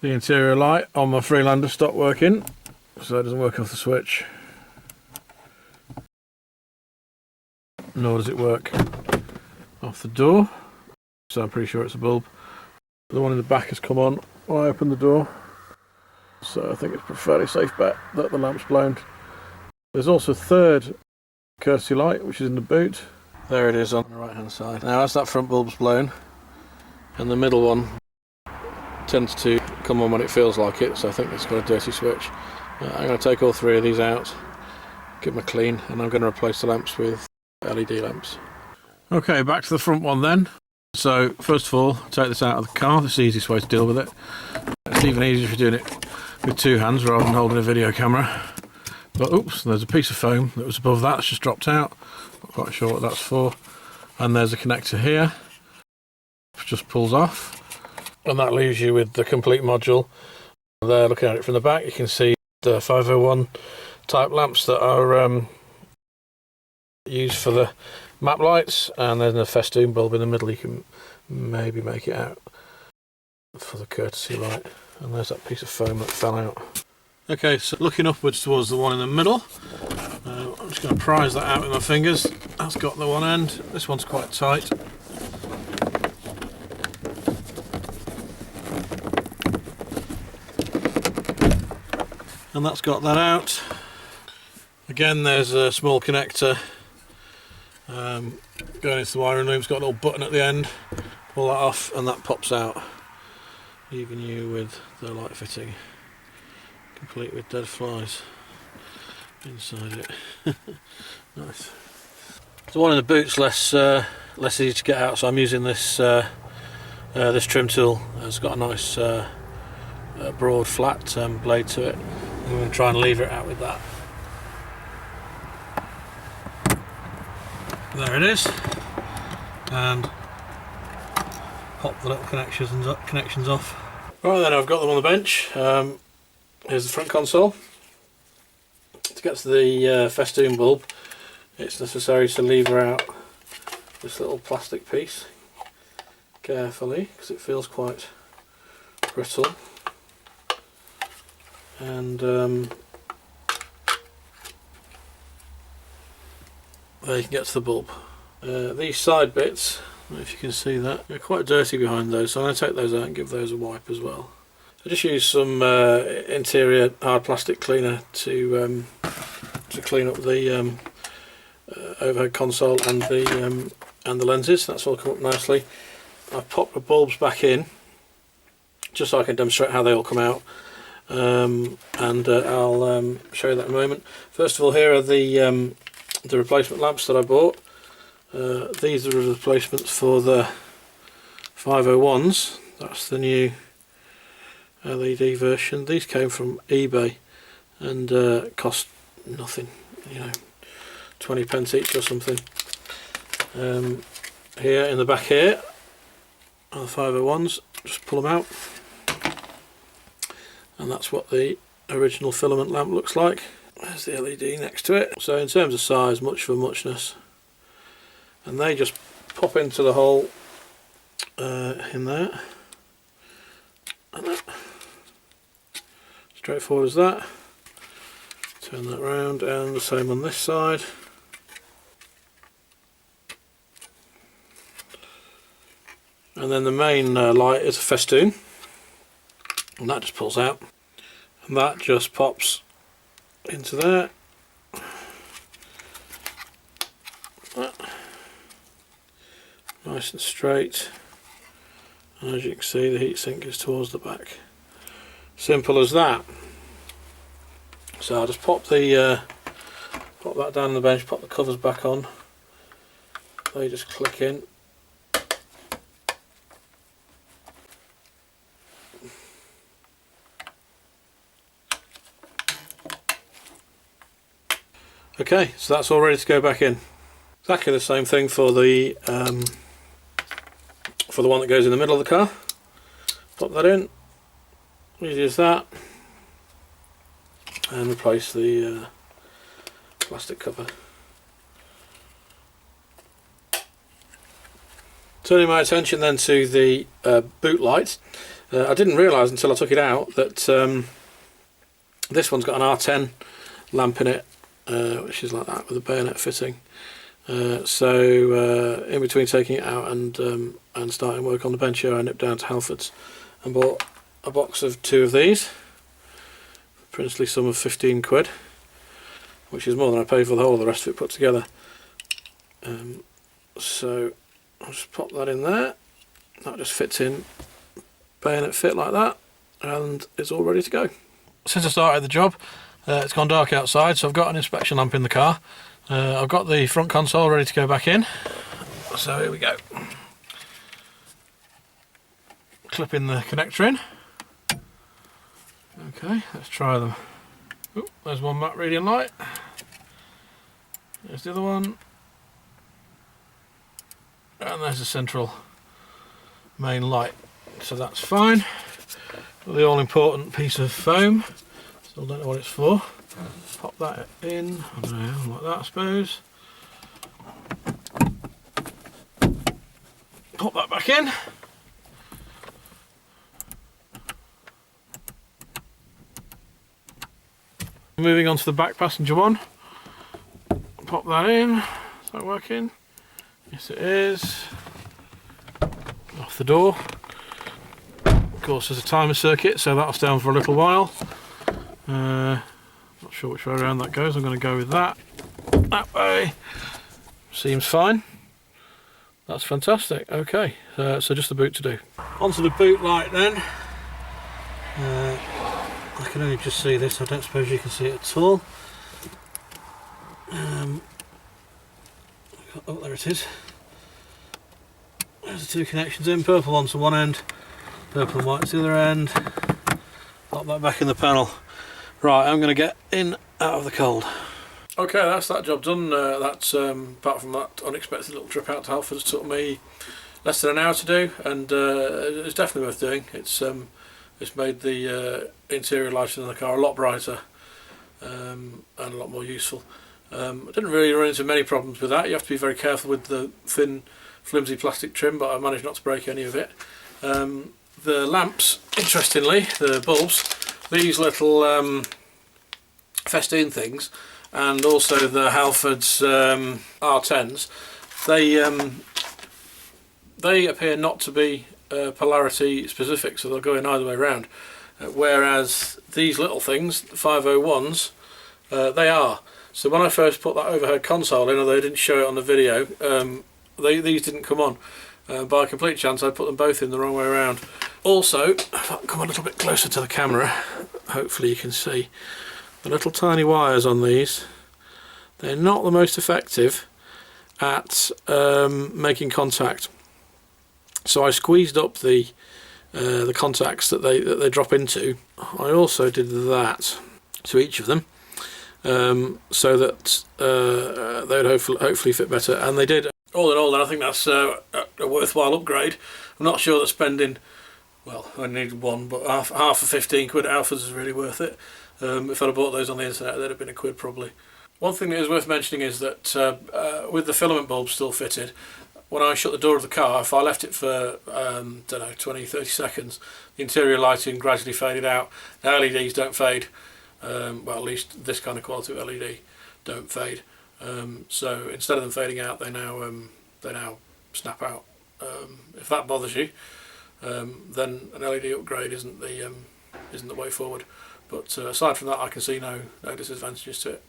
The interior light on my Freelander stopped working, so it doesn't work off the switch. Nor does it work off the door, so I'm pretty sure it's a bulb. The one in the back has come on when I opened the door, so I think it's a fairly safe bet that the lamp's blown. There's also a third courtesy light, which is in the boot. There it is on the right hand side. Now as that front bulb's blown, and the middle one tends to come on when it feels like it, so I think it's got a dirty switch. I'm going to take all three of these out, give them a clean, and I'm going to replace the lamps with LED lamps. Okay, back to the front one then. So first of all, take this out of the car. This is the easiest way to deal with it. It's even easier if you're doing it with two hands rather than holding a video camera. But oops, there's a piece of foam that was above that, it's just dropped out. Not quite sure what that's for. And there's a connector here, which just pulls off. And that leaves you with the complete module. There, looking at it from the back, you can see the 501 type lamps that are used for the map lights, and then a festoon bulb in the middle. You can maybe make it out for the courtesy light. And there's that piece of foam that fell out. Okay, so looking upwards towards the one in the middle, I'm just going to prise that out with my fingers. That's got the one end. This one's quite tight. And that's got that out. Again, there's a small connector going into the wiring loom. It's got a little button at the end. Pull that off and that pops out, leaving you with the light fitting, complete with dead flies inside it. Nice. The one in the boot's less easy to get out, so I'm using this this trim tool. It's got a nice broad flat blade to it. I'm going to try and lever it out with that. There it is, and pop the little connections off. Right then, I've got them on the bench. Here's the front console. To get to the festoon bulb, it's necessary to lever out this little plastic piece carefully, because it feels quite brittle. And there you can get to the bulb. These side bits, I don't know if you can see that, they're quite dirty behind those, so I'm going to take those out and give those a wipe as well. I just use some interior hard plastic cleaner to clean up the overhead console and the lenses. That's all come up nicely. I've popped the bulbs back in just so I can demonstrate how they all come out, and I'll show you that in a moment. First of all, here are the replacement lamps that I bought. These are the replacements for the 501s. That's the new LED version. These came from eBay and cost nothing, you know, 20 pence each or something. Here in the back here are the 501s. Just pull them out, and that's what the original filament lamp looks like. There's the LED next to it. So in terms of size, much for muchness, and they just pop into the hole in there, and that, straightforward as that. Turn that round, and the same on this side. And then the main light is a festoon, and that just pulls out, and that just pops into there. That. Nice and straight, and as you can see, the heatsink is towards the back. Simple as that. So I'll just pop that down on the bench, pop the covers back on. They just click in. Okay, so that's all ready to go back in. Exactly the same thing for the one that goes in the middle of the car. Pop that in, easy as that, and replace the plastic cover. Turning my attention then to the boot light. I didn't realise until I took it out that this one's got an R10 lamp in it, which is like that with a bayonet fitting. So in between taking it out and starting work on the bench here, I nipped down to Halfords and bought a box of 2 of these, princely sum of 15 quid, which is more than I paid for the whole of the rest of it put together. So I'll just pop that in there. That just fits in bayonet fit like that, and it's all ready to go. Since I started the job, it's gone dark outside, so I've got an inspection lamp in the car. I've got the front console ready to go back in, so here we go. Clipping the connector in. Okay, let's try them. Ooh, there's one map reading light. There's the other one. And there's the central main light. So that's fine. The all important piece of foam. Still don't know what it's for. Pop that in. I don't know, like that I suppose. Pop that back in. Moving on to the back passenger one. Pop that in. Is that working? Yes it is. Off the door. Of course there's a timer circuit, so that'll stay on for a little while. Not sure which way around that goes. I'm going to go with that. That way. Seems fine. That's fantastic. Okay, so just the boot to do. Onto the boot light then. I can only just see this, I don't suppose you can see it at all. Oh, there it is. There's the 2 connections in, purple one to one end, purple and white to the other end. Lock that back in the panel. Right, I'm going to get in out of the cold. Okay, that's that job done. That's apart from that unexpected little trip out to Halfords, took me less than an hour to do, and it's definitely worth doing. It's made the interior lighting in the car a lot brighter and a lot more useful. I didn't really run into many problems with that. You have to be very careful with the thin, flimsy plastic trim, but I managed not to break any of it. The lamps, interestingly, the bulbs, these little festoon things, and also the Halfords R10s, they appear not to be polarity specific, so they'll go in either way around, whereas these little things, 501s, they are. So when I first put that overhead console in, although I didn't show it on the video, these didn't come on. By a complete chance I put them both in the wrong way around. Also, if I can come a little bit closer to the camera, hopefully you can see the little tiny wires on these. They're not the most effective at making contact. So I squeezed up the contacts that they drop into. I also did that to each of them, so that they would hopefully fit better, and they did. All in all, then I think that's a worthwhile upgrade. I'm not sure that spending, well, I needed one, but half for 15 quid at Halfords is really worth it. If I'd have bought those on the internet, they'd have been a quid probably. One thing that is worth mentioning is that with the filament bulb still fitted, when I shut the door of the car, if I left it for, don't know, 20-30 seconds, the interior lighting gradually faded out. Now LEDs don't fade, well, at least this kind of quality of LED don't fade. So instead of them fading out, they now snap out. If that bothers you, then an LED upgrade isn't the way forward. But aside from that, I can see no disadvantages to it.